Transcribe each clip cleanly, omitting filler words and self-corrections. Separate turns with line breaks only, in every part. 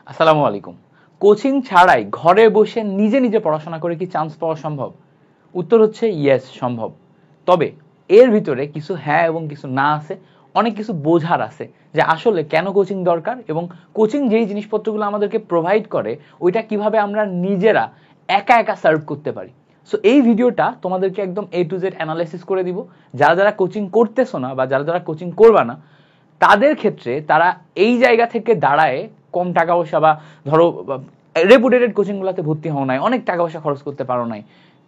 আসসালামু আলাইকুম। কোচিং ছাড়াই ঘরে বসে নিজে নিজে পড়াশোনা করে কি চান্স পাওয়া সম্ভব? উত্তর হচ্ছে ইয়েস, সম্ভব। তবে এর ভিতরে কিছু হ্যাঁ এবং কিছু না আছে, অনেক কিছু বোঝার আছে যে আসলে কেন কোচিং দরকার এবং কোচিং যেই জিনিসপত্রগুলো আমাদেরকে প্রোভাইড করে ওইটা কিভাবে আমরা নিজেরা একা একা সার্ভ করতে পারি। সো এই ভিডিওটা তোমাদেরকে একদম A to Z অ্যানালাইসিস করে দিব। যারা যারা কোচিং করতেছো না বা যারা যারা কোচিং করবা না তাদের ক্ষেত্রে তারা এই জায়গা থেকে দাঁড়ায় কম টাকা পয়সা বা ধরো রেপুটেটেড কোচিং গুলাতে ভর্তি হও নাই, অনেক টাকা পয়সা খরচ করতে পারো নাই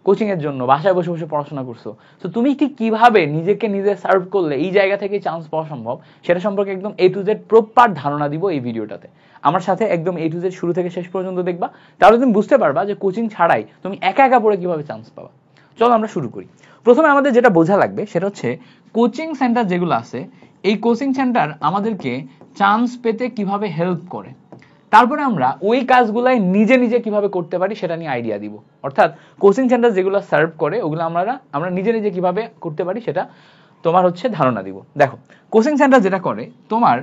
কোচিং এর জন্য, বাসায় বসে বসে পড়াশোনা করছো। তো তুমি ঠিক কিভাবে নিজেকে নিজে সার্ভ করলে এই জায়গা থেকে চান্স পাওয়া সম্ভব সেটা সম্পর্কে একদম A to Z প্রপার ধারণা দিব এই ভিডিওটাতে। আমার সাথে একদম A to Z শুরু থেকে শেষ পর্যন্ত দেখবা, তাহলে তুমি বুঝতে পারবা যে কোচিং ছাড়াই তুমি একা একা পড়ে কিভাবে চান্স পাবা। চলো আমরা শুরু করি। প্রথমে আমাদের যেটা বোঝা লাগবে সেটা হচ্ছে কোচিং সেন্টার যেগুলো আছে, এই কোচিং সেন্টার আমাদেরকে চান্স পেতে কিভাবে হেল্প করে, তারপরে আমরা ওই কাজগুলাই নিজে নিজে কিভাবে করতে পারি সেটা নিয়ে আইডিয়া দিব। অর্থাৎ কোচিং সেন্টার যেগুলো সার্ভ করে ওগুলো আমরা নিজে নিজে কিভাবে করতে পারি সেটা তোমার হচ্ছে ধারণা দিব। দেখো, কোচিং সেন্টার যেটা করে, তোমার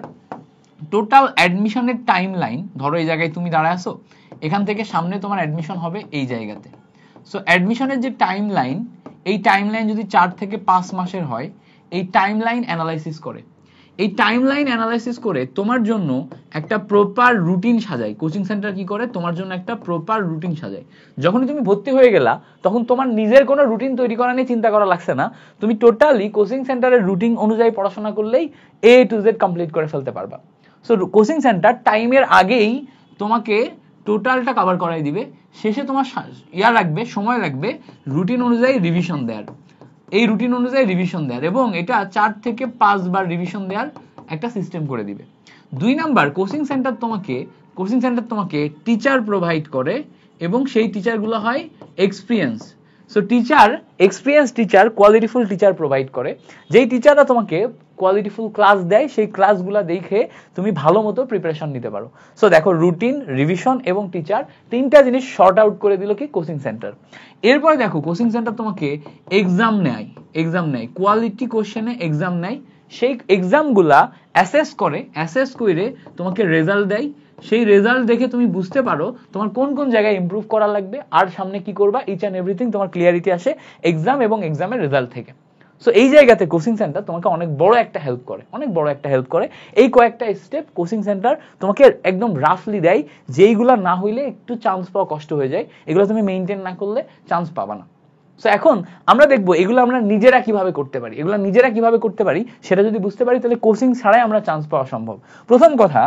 টোটাল অ্যাডমিশনের টাইম লাইন, ধরো এই জায়গায় তুমি দাঁড়ায় আছো, এখান থেকে সামনে তোমার অ্যাডমিশন হবে এই জায়গাতে। সো অ্যাডমিশনের যে টাইম লাইন, এই টাইম লাইন যদি 4 থেকে 5 মাসের হয়, এই টাইম লাইন অ্যানালাইসিস করে, এই টাইম লাইন অ্যানালাইসিস করে তোমার জন্য একটা প্রপার রুটিন সাজায়। কোচিং সেন্টার কি করে, তোমার জন্য একটা প্রপার রুটিন সাজায়। যখনই তুমি ভর্তি হয়ে গেলা তখন তোমার নিজের কোনো রুটিন তৈরি করা নিয়ে চিন্তা করা লাগছে না, তুমি টোটালি কোচিং সেন্টারের রুটিন অনুযায়ী পড়াশোনা করলেই A to Z কমপ্লিট করে ফেলতে পারবা। সো কোচিং সেন্টার টাইমের আগেই তোমাকে টোটালটা কভার করাই দিবে, শেষে তোমার সময় লাগবে রুটিন অনুযায়ী রিভিশন দেওয়ার, এই রুটিন অনুযায়ী রিভিশন দেওয়ার, এবং এটা 4 থেকে 5 বার রিভিশন দেওয়ার একটা সিস্টেম করে দিবে। 2 নাম্বার, কোচিং সেন্টার তোমাকে টিচার প্রোভাইড করে এবং সেই টিচারগুলো হয় এক্সপিরিয়েন্স। সো এক্সপিরিয়েন্স টিচার, কোয়ালিটিফুল টিচার প্রোভাইড করে, যেই টিচাররা তোমাকে কোয়ালিটিফুল ক্লাস দেয়, সেই ক্লাসগুলো দেখে তুমি ভালো মতো প্রিপারেশন নিতে পারো। সো দেখো, রুটিন, রিভিশন এবং টিচার, তিনটা জিনিস শর্ট আউট করে দিল কি কোচিং সেন্টার। এরপরে দেখো, কোচিং সেন্টার তোমাকে এক্সাম নেয়, কোয়ালিটি কোশ্চেনে এক্সাম নেয়, সেই এক্সামগুলা অ্যাসেস করে তোমাকে রেজাল্ট দেয়। সেই রেজাল্ট দেখে তুমি বুঝতে পারো তোমার কোন কোন জায়গায় ইমপ্রুভ করা লাগবে আর সামনে কি করবা, ইচ অ্যান্ড এভরিথিং তোমার ক্লিয়ারিটি আসে এক্সাম এবং এক্সামের রেজাল্ট থেকে। সো এই জায়গাতে কোচিং সেন্টার তোমাকে অনেক বড় একটা হেল্প করে। এই কয়েকটা স্টেপ কোচিং সেন্টার তোমাকে একদম রাফলি দেয়, যেইগুলা না হইলে একটু চান্স পাওয়া কষ্ট হয়ে যায়, এগুলো তুমি মেইনটেইন না করলে চান্স পাবা না। সো এখন আমরা দেখবো এগুলো আমরা নিজেরা কিভাবে করতে পারি, সেটা যদি বুঝতে পারি তাহলে কোচিং ছাড়াই আমরা চান্স পাওয়া সম্ভব। প্রথম কথা,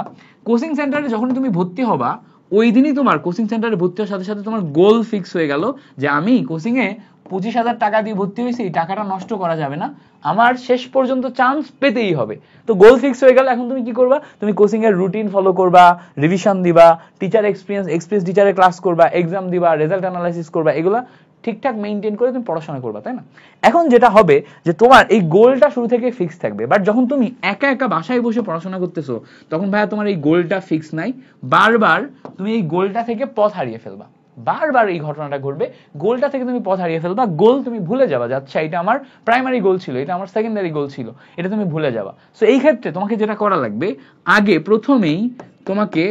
কোচিং সেন্টারে যখন তুমি ভর্তি হবা ওই দিনই তোমার কোচিং সেন্টারে ভর্তি হওয়ার সাথে সাথে তোমার গোল ফিক্স হয়ে গেল যে আমি কোচিং এ 25,000 টাকা দিয়ে ভর্তি হয়েছি, এই টাকাটা নষ্ট করা যাবে না, আমার শেষ পর্যন্ত চান্স পেতেই হবে। তো গোল ফিক্স হয়ে গেল, এখন তুমি কি করবা, তুমি কোচিং এর রুটিন ফলো করবা, রিভিশন দিবা, টিচার এক্সপিরিয়েন্স টিচারের ক্লাস করবা, এক্সাম দিবা, রেজাল্ট অ্যানালাইসিস করবা, এগুলা ঠিকঠাক মেইনটেইন করে তুমি পড়াশোনা করবা, তাই না? এখন যেটা হবে যে তোমার এই গোলটা শুরু থেকে ফিক্স থাকবে, বাট যখন তুমি একা একা বাসায় বসে পড়াশোনা করতেছো তখন ভাইয়া তোমার এই গোলটা ফিক্স নাই, বারবার তুমি এই গোলটা থেকে পথ হারিয়ে ফেলবা, বারবার এই ঘটনাটা ঘটবে, গোলটা থেকে তুমি পথ হারিয়ে ফেলবা, গোল তুমি ভুলে যাবা, আচ্ছা এটা আমার প্রাইমারি গোল ছিল, এটা আমার সেকেন্ডারি গোল ছিল, এটা তুমি ভুলে যাবা। সো এই ক্ষেত্রে তোমাকে যেটা করা লাগবে, আগে প্রথমেই তোমাকে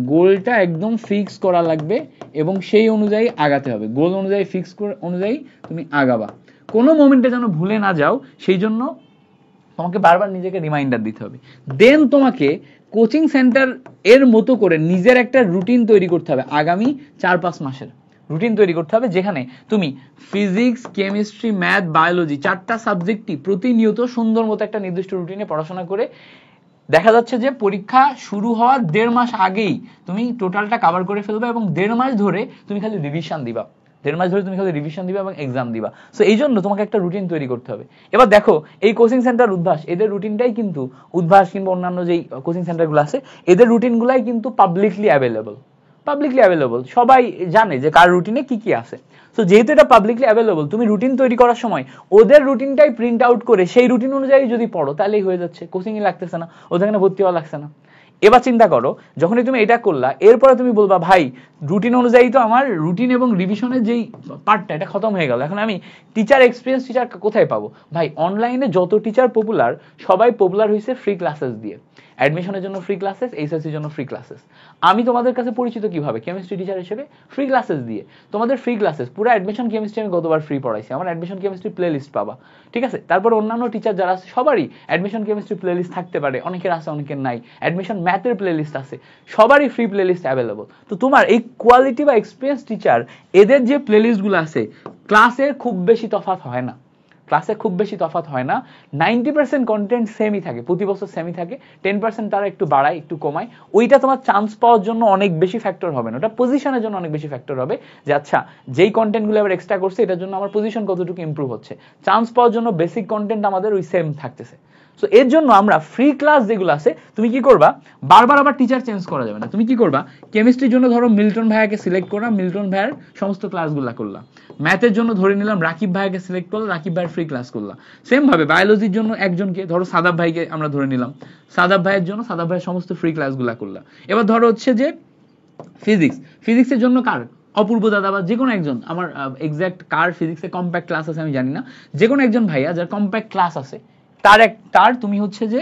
গোলটা একদম ফিক্স করা লাগবে এবং সেই অনুযায়ী আগাতে হবে, গোল অনুযায়ী অনুযায়ী তুমি আগাবা, কোনো মোমেন্টে যেন ভুলে না যাও, সেই জন্য তোমাকে বারবার নিজেকে রিমাইন্ডার দিতে হবে। দেন তোমাকে কোচিং সেন্টার এর মতো করে নিজের একটা রুটিন তৈরি করতে হবে, আগামী 4-5 মাসের রুটিন তৈরি করতে হবে, যেখানে তুমি ফিজিক্স, কেমিস্ট্রি, ম্যাথ, বায়োলজি 4টা সাবজেক্টই প্রতিনিয়ত সুন্দর মতো একটা নির্দিষ্ট রুটিনে পড়াশোনা করে দেখা যাচ্ছে যে পরীক্ষা শুরু হওয়ার 1.5 মাস আগেই তুমি টোটালটা কভার করে ফেলবে এবং 1.5 মাস ধরে তুমি খালি রিভিশন দিবা, এবং এক্সাম দিবা। সো এই জন্য তোমাকে একটা রুটিন তৈরি করতে হবে। এবার দেখো, এই কোচিং সেন্টার উদ্ভাস, এদের রুটিনটাই কিন্তু উদ্ভাস কিংবা অন্যান্য যেই কোচিং সেন্টারগুলো আছে এদের রুটিনগুলাই কিন্তু পাবলিকলি অ্যাভেলেবল, সবাই জানে যে কার রুটিনে কি কি আছে। সো যেহেতু এটা পাবলিকলি অ্যাভেলেবল, তুমি রুটিন তৈরি করার সময় ওদের রুটিনটাই প্রিন্ট আউট করে সেই রুটিন অনুযায়ী যদি পড়ো তাহলেই হয়ে যাচ্ছে, কোচিংই লাগতেছে না, ওখানে ভর্তি হওয়া লাগছে না। এবার চিন্তা করো, যখনই তুমি এটা করলা এরপরে তুমি বলবা ভাই রুটিন অনুযায়ী তো আমার রুটিন এবং রিভিশনের যেই পার্টটা এটা খতম হয়ে গেল, এখন আমি এক্সপিরিয়েন্স টিচার কোথায় পাবো? ভাই অনলাইনে যত টিচার পপুলার, সবাই পপুলার হয়েছে ফ্রি ক্লাসেস দিয়ে। অ্যাডমিশনের জন্য ফ্রি ক্লাসেস, এইচএসসির জন্য ফ্রি ক্লাসেস। আমি তোমাদের কাছে পরিচিত কিভাবে? কেমিস্ট্রি টিচার হিসেবে ফ্রি ক্লাসেস দিয়ে। তোমাদের ফ্রি ক্লাসেস পুরো অ্যাডমিশন কেমিস্ট্রি আমি গতবার ফ্রি পড়াইছি, আমার অ্যাডমিশন কেমিস্ট্রি প্লে লিস্ট পাবা, ঠিক আছে? তারপর অন্যান্য টিচার যারা আছে সবারই অ্যাডমিশন কেমিস্ট্রি প্লে লিস্ট থাকতে পারে, অনেকের আছে অনেকের নাই। অ্যাডমিশন ম্যাথের প্লে লিস্ট আছে, সবারই ফ্রি প্লে লিস্ট অ্যাভেলেবল। তো তোমার এই কোয়ালিটি বা এক্সপিরিয়েন্স টিচার এদের যে প্লে লিস্টগুলো আছে ক্লাসের খুব বেশি তফাৎ হয় না, ক্লাসে খুব বেশি তফাৎ হয় না। 90% কন্টেন্ট সেমই থাকে, প্রতি বছর সেমই থাকে, 10% তারা একটু বাড়ায় একটু কমায়। ওইটা তোমার চান্স পাওয়ার জন্য অনেক বেশি ফ্যাক্টর হবে না, ওটা পজিশনের জন্য অনেক বেশি ফ্যাক্টর হবে যে আচ্ছা যেই কন্টেন্টগুলো আবার এক্সট্রা করছে এটার জন্য আমার পজিশন কতটুকু ইমপ্রুভ হচ্ছে। চান্স পাওয়ার জন্য বেসিক কন্টেন্ট আমাদের ওই সেম থাকতেছে। সো এর জন্য আমরা ফ্রি ক্লাস যেগুলো আছে তুমি কি করবা, বারবার আবার টিচার চেঞ্জ করা যাবে না। তুমি কি করবা, কেমিস্ট্রির জন্য ধরো মিল্টন ভাইয়াকে সিলেক্ট করা, মিল্টন ভাইয়ার সমস্ত ক্লাসগুলো করলা। ম্যাথের জন্য ধরে নিলাম রাকিব ভাইয়াকে সিলেক্ট করলাম, রাকিব ভাইয়ের ফ্রি ক্লাস করলাম। সেম ভাবে বায়োলজির জন্য একজনকে ধরো সাদাব ভাইকে আমরা ধরে নিলাম, সাদাব ভাইয়ের জন্য সাদাব ভাইয়ের সমস্ত ফ্রি ক্লাসগুলো করলাম। এবার ধরো হচ্ছে যে ফিজিক্সের জন্য কার, অপূর্ব দাদা বা যে কোনো একজন, আমার এক্সাক্ট কার ফিজিক্সে কম্প্যাক্ট ক্লাস আছে আমি জানি না, যে কোনো একজন ভাইয়া যার কম্প্যাক্ট ক্লাস আছে তার তুমি হচ্ছে যে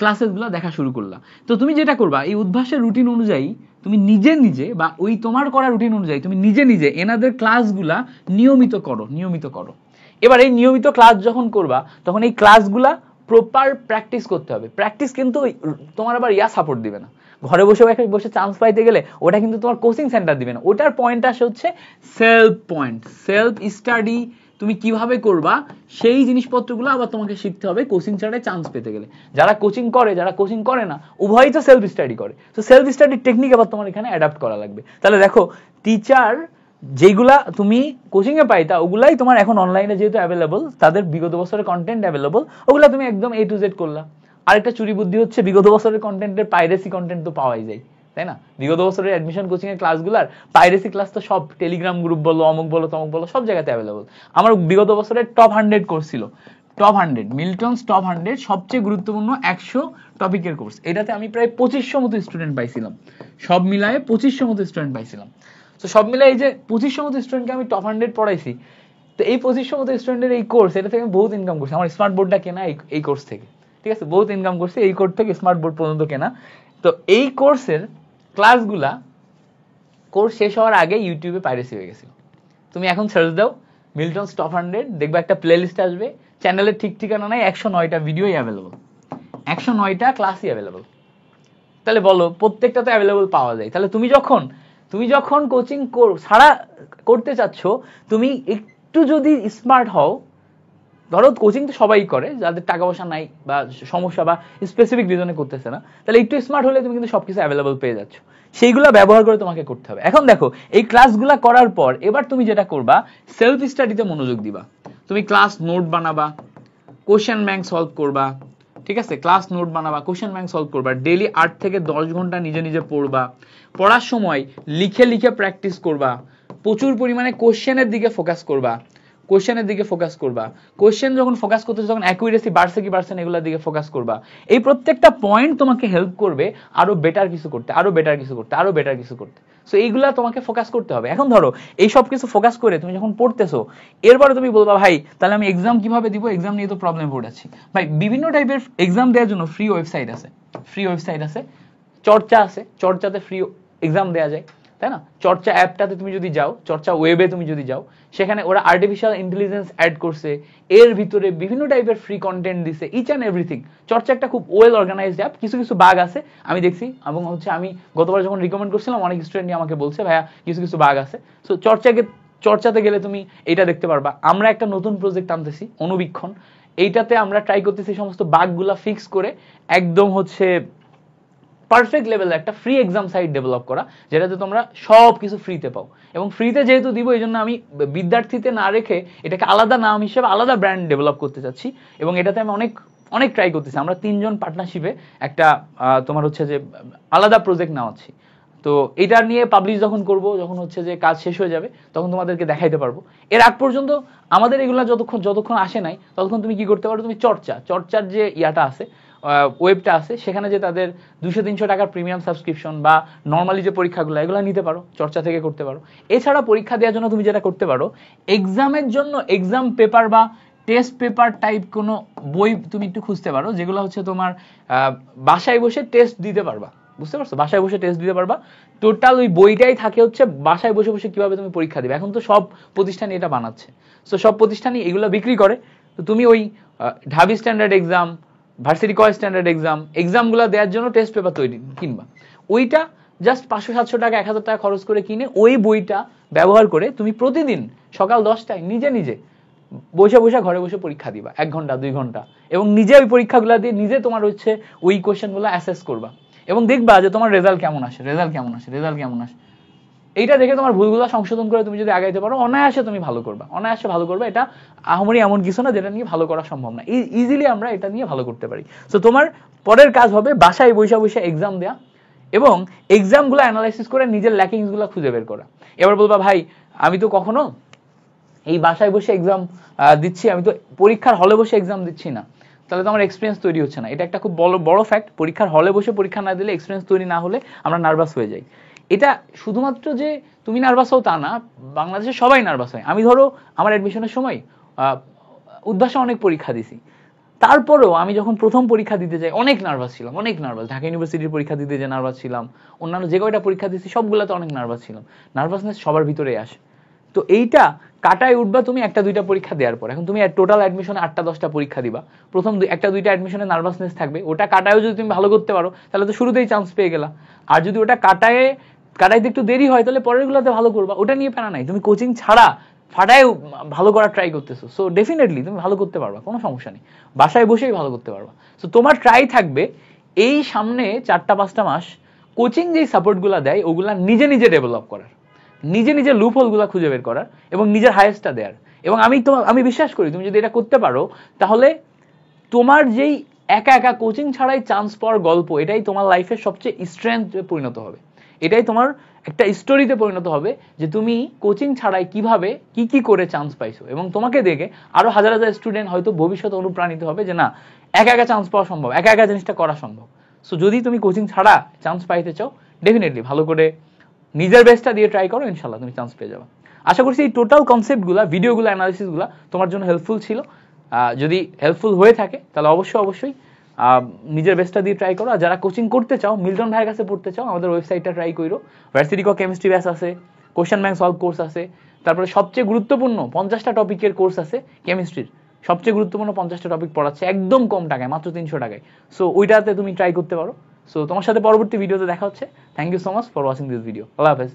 ক্লাসেসগুলো দেখা শুরু করলা। তো তুমি যেটা করবা এই উদ্ভাসের রুটিন অনুযায়ী তুমি নিজে নিজে বা ওই তোমার করা রুটিন অনুযায়ী তুমি নিজে নিজে এনাদের ক্লাসগুলা নিয়মিত করো। এবার এই নিয়মিত ক্লাস যখন করবা তখন এই ক্লাসগুলা প্রপার প্র্যাকটিস করতে হবে। প্র্যাকটিস কিন্তু তোমার আবার সাপোর্ট দিবে না, ঘরে বসে বসে চান্স পাইতে গেলে ওটা কিন্তু তোমার কোচিং সেন্টার দিবে না। ওটার পয়েন্ট আসে হচ্ছে সেলফ স্টাডি। তুমি কিভাবে করবা সেই জিনিসপত্রগুলো আবার তোমাকে শিখতে হবে কোচিং ছাড়াই চান্স পেতে গেলে। যারা কোচিং করে যারা কোচিং করে না উভয়ই তো সেলফ স্টাডি করে, তো সেলফ স্টাডির টেকনিক আবার তোমার এখানে অ্যাডাপ্ট করা লাগবে। তাহলে দেখো টিচার যেগুলা তুমি কোচিং এ পাইতা ওগুলাই তোমার এখন অনলাইনে যেহেতু অ্যাভেলেবল, তাদের বিগত বছরের কন্টেন্ট অ্যাভেলেবল, ওগুলা তুমি একদম A to Z করলা। আরেকটা চুরি বুদ্ধি হচ্ছে বিগত বছরের কন্টেন্টের পাইরেসি কন্টেন্ট তো পাওয়াই যায়, তাই না? বিগত বছরের অ্যাডমিশন কোচিং এর ক্লাসগুলোর পাইরেসি ক্লাস তো সব টেলিগ্রাম গ্রুপ বলো, অমুক বলো, তমুক বলো, সব জায়গাতে অ্যাভেলেবল। আমার বিগত বছরের টপ 100 কোর্স ছিল, টপ 100 মিল্টনস টপ 100 সবচেয়ে গুরুত্বপূর্ণ 100 টপিকের কোর্স। এটাতে আমি প্রায় 2500 মতো স্টুডেন্ট পাইছিলাম, সব মিলায়ে 2500 মতো স্টুডেন্ট পাইছিলাম। তো সব মিলাই এই যে 2500 মতো স্টুডেন্টকে আমি টপ 100 পড়াইছি, তো এই 2500 মতো স্টুডেন্টের এই কোর্স, এটা থেকে আমি বহুত ইনকাম করছি। আমার স্মার্ট বোর্ডটা কেনা এই কোর্স থেকে, ঠিক আছে? বহুত ইনকাম করছি এই কোর্স থেকে, স্মার্ট বোর্ড পর্যন্ত কেনা। তো এই কোর্সের ক্লাসগুলা কোর্স শেষ হওয়ার আগে ইউটিউবে পাইরেসি হয়ে গেছিল। তুমি এখন সার্চ দাও মিল্টনস টপ 100, দেখবে একটা প্লে লিস্ট আসবে, চ্যানেলের ঠিক ঠিকানা নাই, 109টা ভিডিওই অ্যাভেলেবল, 109টা ক্লাসই অ্যাভেলেবল। তাহলে বলো প্রত্যেকটা তো অ্যাভেলেবল পাওয়া যায়। তাহলে তুমি যখন কোচিং ছাড়া করতে চাচ্ছ, তুমি একটু যদি স্মার্ট হও, ধরো কোচিং তো সবাই করে যাদের টাকা পয়সা নাই বা সমস্যা বা স্পেসিফিক রিজনে করতেছে না, তাহলে একটু স্মার্ট হলে তুমি কিন্তু সবকিছু অ্যাভেলেবল পেয়ে যাচ্ছ। সেইগুলা ব্যবহার করে তোমাকে করতে হবে। এখন দেখো এই ক্লাসগুলা করার পর এবার তুমি যেটা করবা সেলফ স্টাডিতে মনোযোগ দিবা। তুমি ক্লাস নোট বানাবা, কোশ্চেন ব্যাংক সলভ করবা, ঠিক আছে? ক্লাস নোট বানাবা, কোশ্চেন ব্যাংক সলভ করবা, ডেইলি 8 থেকে 10 ঘন্টা নিজে নিজে পড়বা, পড়ার সময় লিখে লিখে প্র্যাকটিস করবা, প্রচুর পরিমাণে কোশ্চেনের দিকে ফোকাস করবা, কোশ্চেন যখন ফোকাস করতেছো তখন অ্যাকুরেসি বাড়ছে কি বাড়ছে না এগুলোর দিকে ফোকাস করবা। এই প্রত্যেকটা পয়েন্ট তোমাকে হেল্প করবে আরো বেটার কিছু করতে। সো এইগুলা তোমাকে ফোকাস করতে হবে। এখন ধরো এই সব কিছু ফোকাস করে তুমি যখন পড়তেছো, এরপরে তুমি বলবা ভাই তাহলে আমি এক্সাম কিভাবে দিব, এক্সাম নিয়ে তো প্রবলেম পড়েছি। ভাই বিভিন্ন টাইপের এক্সাম দেওয়ার জন্য ফ্রি ওয়েবসাইট আছে, চর্চা আছে, চর্চাতে ফ্রি এক্সাম দেওয়া যায়, তাই না? চর্চা অ্যাপটাতে তুমি যদি যাও, চর্চা ওয়েবে তুমি যদি যাও, সেখানে ওরা আর্টিফিশিয়াল ইন্টেলিজেন্স অ্যাড করছে, এর ভিতরে বিভিন্ন টাইপের ফ্রি কন্টেন্ট দিছে, ইচ অ্যান্ড এভরিথিং। চর্চা একটা খুব ওয়েল অর্গানাইজড অ্যাপ, কিছু বাগ আছে আমি দেখছি, এবং হচ্ছে আমি গতবার যখন রিকমেন্ড করছিলাম অনেক স্টুডেন্টই আমাকে বলছে ভাইয়া কিছু বাগ আছে। সো চর্চাতে গেলে তুমি এটা দেখতে পারবা। আমরা একটা নতুন প্রজেক্ট আনতেছি অনুবীক্ষণ, এইটাতে আমরা ট্রাই করতেছি সমস্ত বাগগুলা ফিক্স করে একদম হচ্ছে পারফেক্ট লেভেলে একটা ফ্রি এক্সাম সাইট ডেভেলপ করা, যেটাতে তোমরা সব কিছু ফ্রিতে পাও। এবং ফ্রিতে যেহেতু দিব এই জন্য আমি বিদ্যার্থীতে না রেখে এটাকে আলাদা নাম হিসেবে আলাদা ব্র্যান্ড ডেভেলপ করতে চাচ্ছি, এবং এটাতে আমি অনেক ট্রাই করতেছি। আমরা 3 জন পার্টনারশিপে একটা তোমার হচ্ছে যে আলাদা প্রজেক্ট নেওয়াচ্ছি। তো এটা নিয়ে পাবলিশ যখন করব, যখন হচ্ছে যে কাজ শেষ হয়ে যাবে তখন তোমাদেরকে দেখাইতে পারবো। এর আগ পর্যন্ত আমাদের এগুলা যতক্ষণ আসে নাই ততক্ষণ তুমি কি করতে পারো, তুমি চর্চার যে ইয়াটা আছে, ওয়েবটা আছে, সেখানে যে তাদের 200-300 টাকার প্রিমিয়াম সাবস্ক্রিপশন বা নর্মালি যে পরীক্ষাগুলো এগুলো নিতে পারো, চর্চা থেকে করতে পারো। এছাড়া পরীক্ষা দেওয়ার জন্য তুমি যেটা করতে পারো, এক্সামের জন্য এক্সাম পেপার বা টেস্ট পেপার টাইপ কোনো বই তুমি একটু খুঁজতে পারো, যেগুলো হচ্ছে তোমার বাসায় বসে টেস্ট দিতে পারবা, বুঝতে পারছো? বাসায় বসে টেস্ট দিতে পারবা, টোটাল ওই বইটাই থাকে হচ্ছে বাসায় বসে বসে কিভাবে তুমি পরীক্ষা দিবে। এখন তো সব প্রতিষ্ঠানই এটা বানাচ্ছে, সো সব প্রতিষ্ঠানই এগুলো বিক্রি করে। তো তুমি ওই ঢাবি standard exam, varsity college standard এক্সামগুলো দেওয়ার জন্য টেস্ট পেপার তৈরি কিনবা, ওইটা জাস্ট 500-700 টাকা 1000 টাকা খরচ করে কিনে ওই বইটা ব্যবহার করে তুমি প্রতিদিন সকাল 10টায় নিজে নিজে বসে বসে ঘরে বসে পরীক্ষা দিবা 1 ঘন্টা 2 ঘন্টা, এবং নিজে ওই পরীক্ষাগুলো দিয়ে নিজে তোমার হচ্ছে ওই কোশ্চেনগুলো অ্যাসেস করবা এবং দেখবা যে তোমার রেজাল্ট কেমন আসে। এইটা দেখে তোমার ভুলগুলো সংশোধন করে তুমি যদি আগাইতে পারো, অনায়াসে তুমি ভালো করবা। এটা আহামরি এমন কিছু না যেটা নিয়ে ভালো করা সম্ভব না, ইজিলি আমরা এটা নিয়ে ভালো করতে পারি। সো তোমার পরের কাজ হবে বাসায় বসে বসে এক্সাম দেয়া এবং এক্সামগুলো অ্যানালাইসিস করে নিজের ল্যাকিংসগুলো খুঁজে বের করা। এবার বলবা ভাই আমি তো কখনো এই বাসায় বসে এক্সাম দিচ্ছি, আমি তো পরীক্ষার হলে বসে এক্সাম দিচ্ছি না, তাহলে তো আমার এক্সপিরিয়েন্স তৈরি হচ্ছে না। এটা একটা খুব বড় ফ্যাক্ট, পরীক্ষার হলে বসে পরীক্ষা না দিলে, এক্সপিরিয়েন্স তৈরি না হলে আমরা নার্ভাস হয়ে যাই। এটা শুধুমাত্র যে তুমি নার্ভাস হও তা না, বাংলাদেশে সবাই নার্ভাস হয়। আমি ধরো আমার অ্যাডমিশনের সময় উদ্ভাসে অনেক পরীক্ষা দিছি, তারপরেও আমি যখন প্রথম পরীক্ষা দিতে যাই অনেক নার্ভাস ছিলাম, ঢাকা ইউনিভার্সিটির পরীক্ষা দিতে যে নার্ভাস ছিলাম, অন্যান্য যে কয়টা পরীক্ষা দিচ্ছি সবগুলোতে অনেক নার্ভাস ছিলাম। নার্ভাসনেস সবার ভিতরে আসে, তো এইটা কাটায় উঠবা তুমি 1-2টা পরীক্ষা দেওয়ার পর। এখন তুমি টোটাল অ্যাডমিশনে 8-10টা পরীক্ষা দিবা, প্রথম 1-2টা অ্যাডমিশনে নার্ভাসনেস থাকবে, ওটা কাটায়ও যদি তুমি ভালো করতে পারো তাহলে তো শুরুতেই চান্স পেয়ে গেলা। আর যদি ওটা কাটাইতে একটু দেরি হয় তাহলে পরেরগুলোতে ভালো করবা, ওটা নিয়ে প্যারা নাই। তুমি কোচিং ছাড়া ফাটায় ভালো করার ট্রাই করতেছো, সো ডেফিনেটলি তুমি ভালো করতে পারবা, কোনো সমস্যা নেই, বাসায় বসেই ভালো করতে পারবা। সো তোমার ট্রাই থাকবে এই সামনে 4-5টা মাস কোচিং যেই সাপোর্টগুলো দেয় ওগুলা নিজে নিজে ডেভেলপ করার, নিজে নিজে লুপ হোলগুলো খুঁজে বের করার এবং নিজের হাইয়েস্টটা দেওয়ার। এবং আমি বিশ্বাস করি তুমি যদি এটা করতে পারো তাহলে তোমার যেই একা একা কোচিং ছাড়াই চান্স পাওয়ার গল্প, এটাই তোমার লাইফের সবচেয়ে স্ট্রেংথে পরিণত হবে, এটাই তোমার একটা স্টোরিতে পরিণত হবে যে তুমি কোচিং ছাড়াই কিভাবে কি করে চান্স পাইছো, এবং তোমাকে দেখে আরো হাজার হাজার স্টুডেন্ট হয়তো ভবিষ্যতে অনুপ্রাণিত হবে যে না, একা একা চান্স পাওয়া সম্ভব, একা একা জিনিসটা করা সম্ভব। সো যদি তুমি কোচিং ছাড়া চান্স পাইতে চাও, ডেফিনেটলি ভালো করে নিজের বেস্টটা দিয়ে ট্রাই করো, ইনশাল্লাহ তুমি চান্স পেয়ে যাবে। আশা করছি এই টোটাল কনসেপ্টগুলো, ভিডিওগুলো, অ্যানালিসিসগুলো তোমার জন্য হেল্পফুল ছিল। যদি হেল্পফুল হয়ে থাকে তাহলে অবশ্যই নিজের বেস্টটা দিয়ে ট্রাই করো। আর যারা কোচিং করতে চাও, মিল্টন ভাইয়ের কাছে পড়তে চাও, আমাদের ওয়েবসাইটটা ট্রাই করো। ভার্সিটি কেমিস্ট্রি ব্যাচ আছে, কোশ্চেন ব্যাংক সলভ কোর্স আছে, তারপরে সবচেয়ে গুরুত্বপূর্ণ 50টা টপিকের কোর্স আছে কেমিস্ট্রির, সবচেয়ে গুরুত্বপূর্ণ 50টা টপিক পড়াচ্ছে একদম কম টাকায়, মাত্র 300 টাকায়। সো ওইটাতে তুমি ট্রাই করতে পারো। সো তোমার সাথে পরবর্তী ভিডিওতে দেখা হচ্ছে। Thank you so much for watching this video. আল্লাহ হাফেজ।